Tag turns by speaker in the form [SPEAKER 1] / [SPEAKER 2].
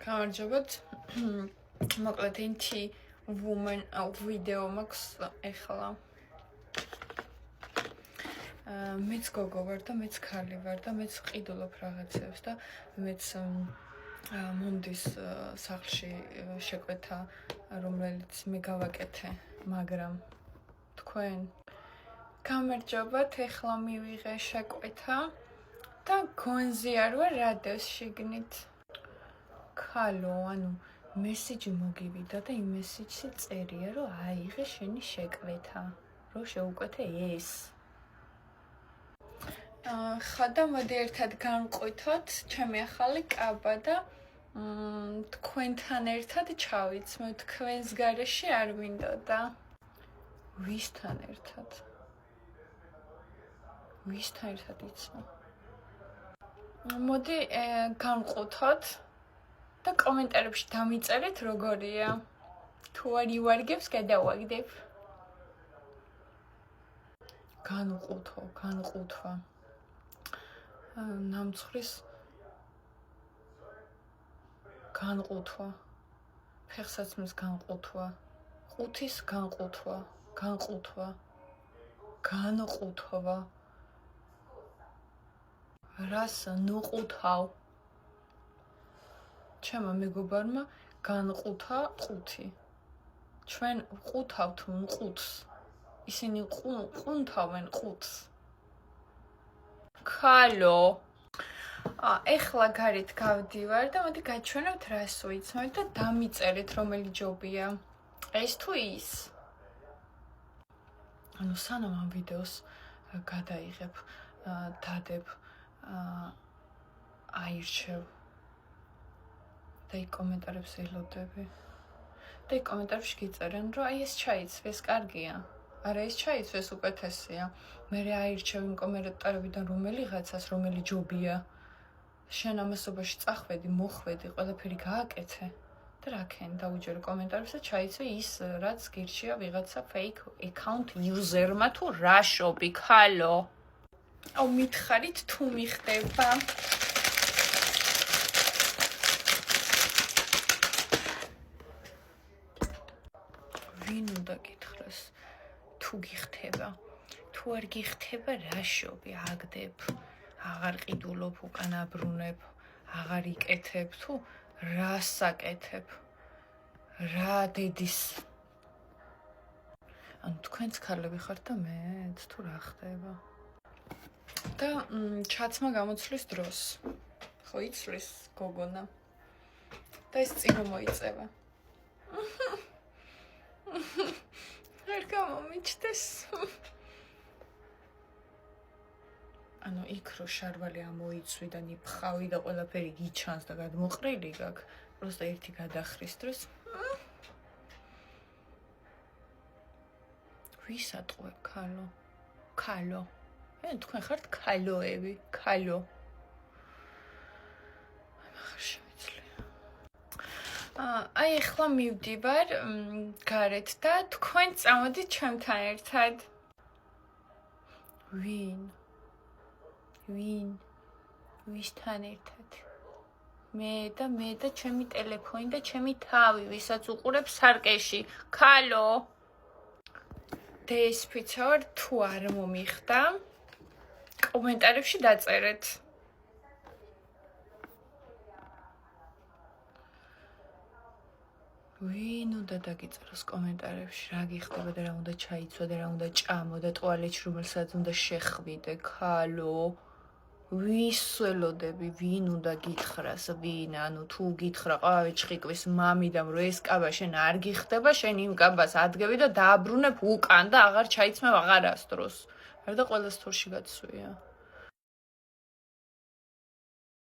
[SPEAKER 1] გამარჯობათ. მოკლედ ინთი woman ვიდეო მაქვს ეხლა. მეც გოგო ვარ და მეც ქალი ვარ და მეც ყიდულობ რაღაცებს და მეც მომდის სახლში შეკვეთა, რომელიც მე გავაკეთე, მაგრამ თქვენ გამარჯობათ, ეხლა მივიღე შეკვეთა და გონზიარვა რა დევს შიგნით. ქალო, ანუ მესიჯი მოგივიდა და იმ მესიჯში წერია, რომ აიღე შენი შეკვეთა, რომ შეუკვეთე ეს. ხოდა მოდი ერთად განყვითოთ ჩემი ახალი კაბა და თქვენთან ერთად ჩავიცმო, თქვენს გარეშე არ მინდოდა. ვისთან ერთად? ვისთან ერთად იცნო? მოდი განყვითოთ და კომენტარებში დამიწერეთ როგორია. თუ არ ივარგებს, გადავაგდებ. განყვუთვა. ნამცხვრის განყვუთვა. ფეხსაცმლის განყვუთვა. ყუთის განყვუთვა. განყვუთვა. რას ნუყუთავ? ჩემო მეგობარმა განყუთა ყუთი. ჩვენ ყუთავთ ყუთს. ისინი ყუნთავენ ყუთს. ქალო. ეხლა გარეთ გავდივარ და მოდი გაჩვენებთ რას ვიცნობთ და დამიწერეთ რომელი ჯობია. ეს თუ ის. ანუ სანამ ამ ვიდეოს გადაიღებ, დადებ, აირჩევ და იქ კომენტარებს ელოდები. და იქ კომენტარებში გიწერენ, რომ აი ეს ჩაიცვი, ეს კარგია. არა ეს ჩაიცვი, ეს უკეთესია. მე აირჩევ იმ კომენტარებიდან რომელიღაცას, რომელი ჯობია. შენ ამასობაში წახვედი, მოხვედი, ყველაფერი გააკეთე. და რაკენ დაუჯერო კომენტარებს და ჩაიცვი ის, რაც გირჩია ვიღაცა fake account user-მა თუ რაშობი, ქალო. აუ მითხარით თუ მიხდება. ვინ უნდა გითხრას თუ გიხდება, თუ არ გიხდება რაშობი, აგდებ, აღარ ყიდულობ, უკან აბრუნებ, აღარ იკეთებ თუ რას აკეთებ, რა დედის. ანუ თქვენც ქალები ხართ და მეც თუ რა ხდება. და ჩაცმა გამოცვლის დროს. ხო იცვლის გოგონა. და ეს წინ მოიწევა. არ გამომიჩდეს. ანუ იქ რო შარვალი ამოიცვი და ნიფხავი და ყველაფერი გიჩანს და გადმოყრილი გაქვს, პროსტა ერთი გადახრის დროს. ვის ატყვევ, ქალო? ქალო. თქვენ ხართ ქალოები, ქალო. ახლა შევიცვლი. აი ახლა მივდივარ გარეთ და თქვენ წამოდით ჩემთან ერთად. ვისთან ერთად? მე და ჩემი ტელეფონი და ჩემი თავი, ვისაც უყურებ სარკეში. ქალო. დესპიცა ვარ, თუ არ მომიხდა, კომენტარებში დაწერეთ. ვინ უნდა დაგიწეროს კომენტარებში, რა გიხდება და რა უნდა ჩაიცვა და რა უნდა ჭამო და ტუალეტში რომელსაც უნდა შეხვიდე, ქალო. ვის ველოდები, ვინ უნდა გითხრას, ვინ, ანუ თუ გითხრა ყავე ჩხიკვის მამიდამ, რომ ეს კაბა შენ არ გიხდება, შენ იმ კაბას ადგები და დააბრუნებ უკან და აღარ ჩაიცმევ აღარასდროს. არ და ყველა სტორში გაცვია.